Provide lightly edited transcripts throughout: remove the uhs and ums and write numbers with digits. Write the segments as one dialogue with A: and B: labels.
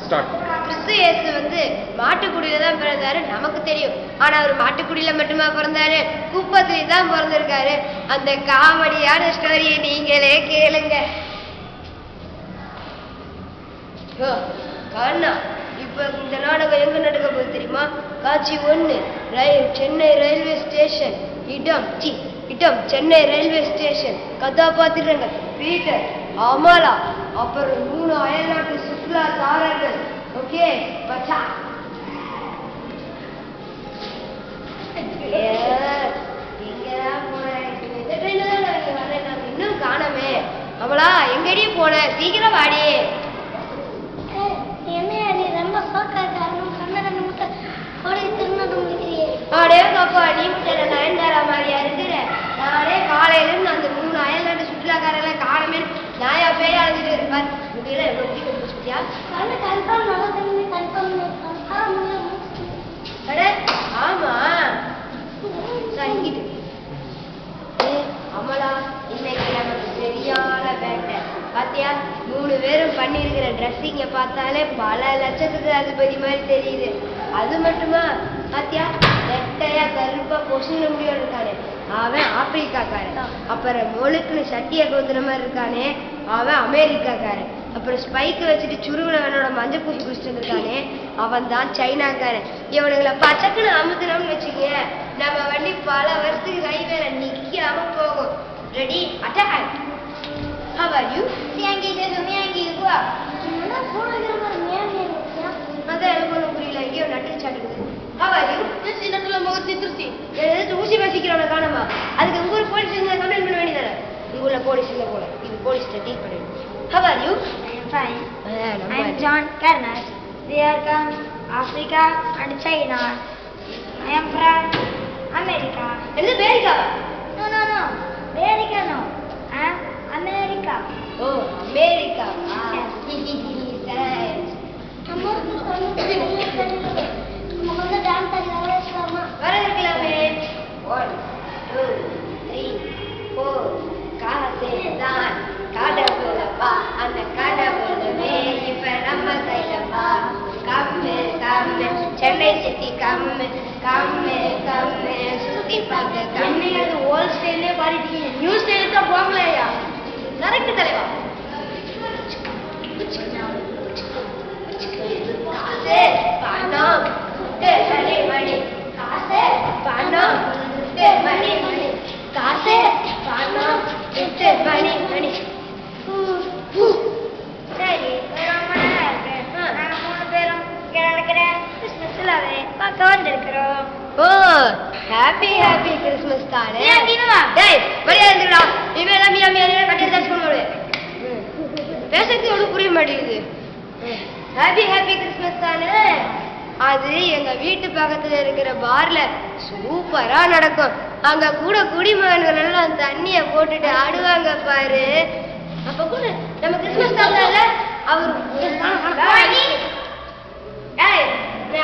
A: Start.
B: கிறிஸ்து இயேசு வந்து மாட்டுக்குடியில தான் பிறந்தாரு, நமக்கு தெரியும். ஆனா அவர் மாட்டுக்குடியில மட்டுமா பிறந்தாரு? குப்பத்திலே தான் பிறந்திருக்காரு. அந்த காமெடியான ஸ்டோரியை நீங்களே கேளுங்க. கண்ணா, இப்ப இந்த நாடகம் எங்க நடக்க போகுது தெரியுமா? காட்சி 1, சென்னை ரயில்வே ஸ்டேஷன். இடம் சென்னை ரயில்வே ஸ்டேஷன். கதாபாத்திரங்கள் பீட்டர், அமலா, அப்புறம் 3 அயல்நாட்டு சுற்றுலாதாரர்கள். ஓகே பச்சா. இன்னும் காணமே. அமலா, எங்கடி போன? சீக்கிரம் வாடி. அடேங்கப்பா, நீ மட்டும் நயன்தாரா மாதிரியா இருக்கிற? நானே காலையில இருந்து அந்த 3 அயல்நாட்டு சுற்றுலாக்காரர்களை காணமே நாயா பேய அழைச்சிட்டு இருப்பார். முடியல எவ்வளவு பிடிச்சியா? ஆமா இங்கிட்டு. அமலா, இன்னைக்கு நமக்கு சரியான வேட்டை. பாத்தியா, 3 பேரும் பண்ணிருக்கிற ட்ரெஸ்ஸிங்க பார்த்தாலே பல லட்சத்துக்கு அதிபதி மாதிரி தெரியுது. அது மட்டுமா, பாத்தியா, நெட்டையா கருப்பா பொசுன முடியும் இருக்கானே, அவன் ஆப்பிரிக்காக்காரன். அப்புறம் மொழுக்குன்னு சட்டியை கொந்துன மாதிரி இருக்கானே, அவன் அமெரிக்காக்காரன். அப்புறம் ஸ்பைக்கு வச்சுட்டு சுருவினவனோட மஞ்சள் பூசி குடிச்சிட்டு இருக்கானே, அவன் தான் சைனாக்காரன். இவனுங்களை பச்சக்குன்னு அமுத்தினோம்னு வச்சுக்க, நம்ம வண்டி பல வருஷத்துக்கு ஹைவேல நிக்காம போகும். Ready, attack. How are you? அதான் எனக்கு ஒன்றும் புரியல. எங்கேயோ நட்டு சாட்டுக்குது. How are you? ஊசி வசிக்கிறவனை காணமா? அதுக்கு உங்க ஊர் போலீஸ் ஸ்டேஷன்ல கம்ப்ளைண்ட் பண்ண வேண்டியதானே? உங்க ஊர்ல போலீஸ் இல்லை போல, இது போலீஸ் டீல் பண்ணிடு. How are you?
C: I am fine. I am John Karnas. We are from Africa and China. I am from America.
B: என்ன அமெரிக்காவா?
C: No. America no. I am America.
B: ஓ, அமெரிக்காவா? வரவேற்கலாமே. 1 2 3 4 காசே தான் கடவுளப்பா, அந்த கடவுளுமே இப்ப நம்ம கையிலப்பா. கம்மு சென்னை சிட்டி கம்மு சுத்தி பார்க்க கம்மு. அது ஓல்ட் ஸ்டைல்லே பாடிட்டீங்க, நியூ ஸ்டைல் தான் போகலையா? கரெக்ட் தலைவா. காசு பணம் மணி, காசு பணம் மணி, காசு பணம் மணி.
C: சரி, ரொம்ப நல்லா இருக்கு. நாங்கள் 3 பேரும் இங்கே நடக்கிற கிறிஸ்மஸ்லாவே பார்க்க வந்திருக்கிறோம்.
B: ஓ, ஹாப்பி கிறிஸ்மஸ் தானே.
C: டேய்,
B: மரியாதை இருந்துடா. இவன் மியா கட்டி டச் பண்ணுவாரு. பேசுறது ஒன்றும் புரிய மாட்டேங்குது. ஹாப்பி கிறிஸ்மஸ் தானே. அது எங்க வீட்டு பக்கத்துல இருக்கிற பார்ல சூப்பரா நடக்கும். அங்க கூட குடிமகன்கள் எல்லாம் தண்ணிய போட்டுட்டு ஆடுவாங்க பாரு. அப்ப கூட நம்ம கிறிஸ்மஸ் தாங்கல அவரு.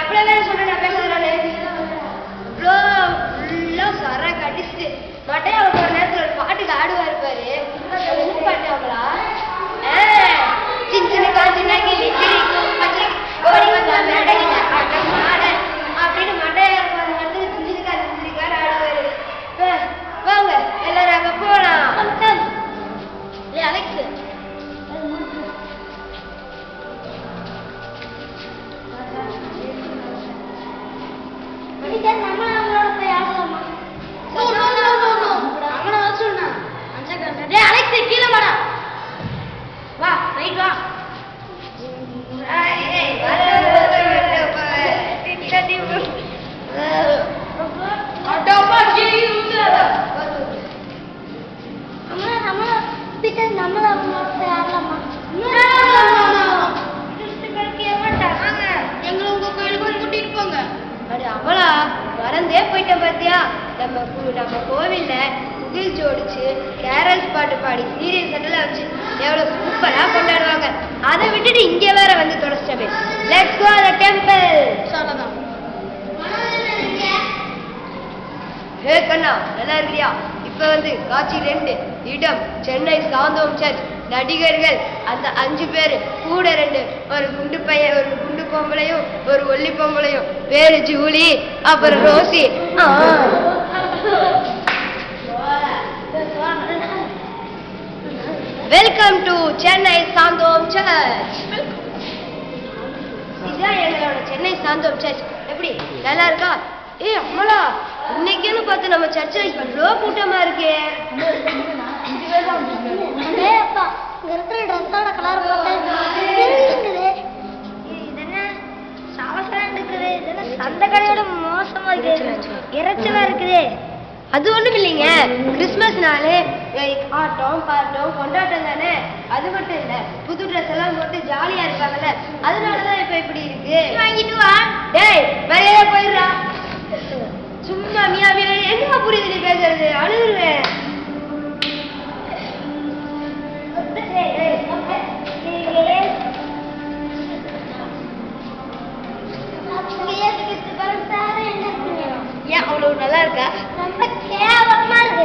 B: அப்படியே வேற சொல்றேன், நான் பேசுறேன். சர கடிச்சுட்டு மட்டையா ஒரு நேரத்துல ஒரு பாட்டுக்கு ஆடுவாரு பாரு. பாட்டாங்களா? சின்ன காஞ்சினா கிளி ஓடி வந்தா மேடையில ஆட்டம் ஆட அப்படின்னு மட்டையா சின்ன ஆடுவாரு. வாங்க எல்லாரும் அங்க போலாம். அலெக்ஸ்,
C: நம்மளோட போய் ஆடலாமா?
B: அலெக்ஸ் கீழே வாடா. வா, ரைட் வா. அமலா, மறந்தே போயிட்டேன் பாத்தியா? நம்ம கோவில்ல குகில் ஜோடிச்சு கேரல்ஸ் பாட்டு பாடி சீரியல் செட்டெல்லாம் வச்சு எவ்வளவு சூப்பரா கொண்டாடுவாங்க. அதை விட்டுட்டு இங்க வேற வந்து தொடச்சிட்டமே. Let's go the temple. சொல்லலாம். ஹே கண்ணா, நல்லா இருக்கியா? இப்ப வந்து காட்சி 2, இடம் சென்னை சாந்தோம் சர்ச். நடிகர்கள் அந்த 5 பேர் கூட 2 ஒரு குண்டு பையன், ஒரு குண்டு பொம்பளையும், ஒரு ஒல்லி பொம்பளையும். பேரு ஜூலி, அப்புறம் Rosie. Welcome to Chennai Santhome church. இதுதான் எங்களோட சென்னை சாந்தோம் சர்ச். எப்படி நல்லா இருக்கா? அம்மலா, இன்னைக்குன்னு பார்த்து நம்ம சர்ச்சில் இவ்வளோ கூட்டமா இருக்கே.
C: அந்த கடையோட மோசமா இருக்குது, இறைச்சலா இருக்குது.
B: அது ஒண்ணும் இல்லைங்க, கிறிஸ்மஸ்னாலே ஆட்டம் பாட்டம் கொண்டாட்டம் தானே. அது மட்டும் இல்ல, புது ட்ரெஸ் எல்லாம் போட்டு ஜாலியா இருப்பாங்கல்ல, அதனாலதான் இப்ப இப்படி இருக்கு.
C: வாங்கிட்டு வா.
B: டேய் மரியாதை போயிடுறா. சும்மா மியா மியா என்ன புரியுது நீ பேசுறது? அழுகுறேன். ஏன் அவ்வளவு நல்லா இருக்கா?
C: ரொம்ப கேவலமா இருக்கு.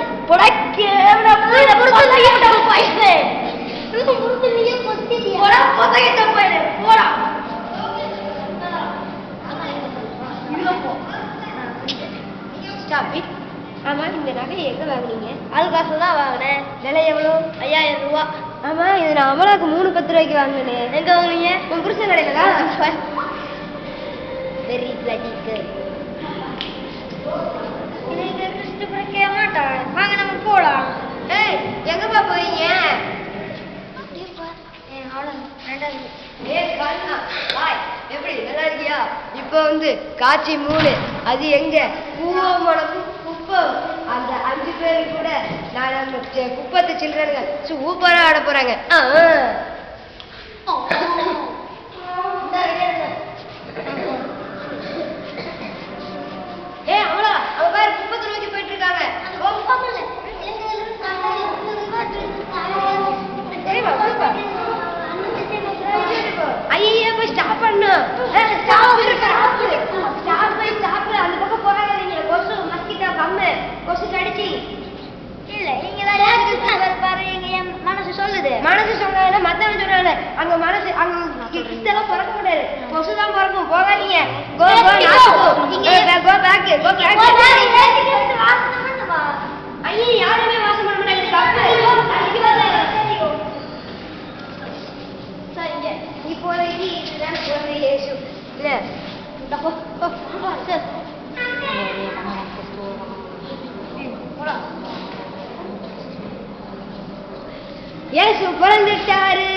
B: ஆமா, இந்த நகை எங்க வாங்குனீங்க?
C: அது காசு தான் வாங்கினேன்.
B: விலை எவ்வளோ?
C: 5000 ரூபா.
B: ஆமா, இது நான் அமலாக்கு 3-10 ரூபாய்க்கு வாங்கினேன்.
C: எங்க வாங்குனீங்க?
B: உன் புருஷன் கடையில. Very bloody girl.
C: இன்னைக்கு கிறிஸ்துபுரம் கேட்க மாட்டான். வாங்க நம்ம போலாம்.
B: ஏய், எங்கப்பா போறீங்க? எப்படி நல்லா இருக்கியா? இப்ப வந்து காட்சி 3. அது எங்க? பூவமணக்கும் குப்பம். அந்த 5 பேரு கூட நான் அந்த குப்பத்து சில்ட்ரன்கள் சூப்பரா ஆட போறாங்க. அவ்வளோ அவங்க பேர் குப்பத்தை நோக்கி போயிட்டு இருக்காங்க. ஐயா போய் ஸ்டாப் பண்ணும். அந்த பக்கம் போறாங்க. நீங்க கொசு மஸ்கிட்டோ கம்மு கொசு கடிச்சு
C: இல்ல நீங்க பாரு. எங்க மனசு சொல்லுது.
B: மனசு சொல்றாங்க, மத்தவன் சொல்றாங்க. அங்க மனசு அங்க கிட்டெல்லாம் பிறக்க முடியாது, கொசுதான் பிறக்கும். போகாதீங்க. கோ கோ கோ பேக் கோ பேக். ஐயா யாருமே வாசம் பண்ண முடியாது. இப்போதைக்கு இதுதான் குழந்தை இயேசு. இல்ல இயேசு பிறந்துட்டாரு.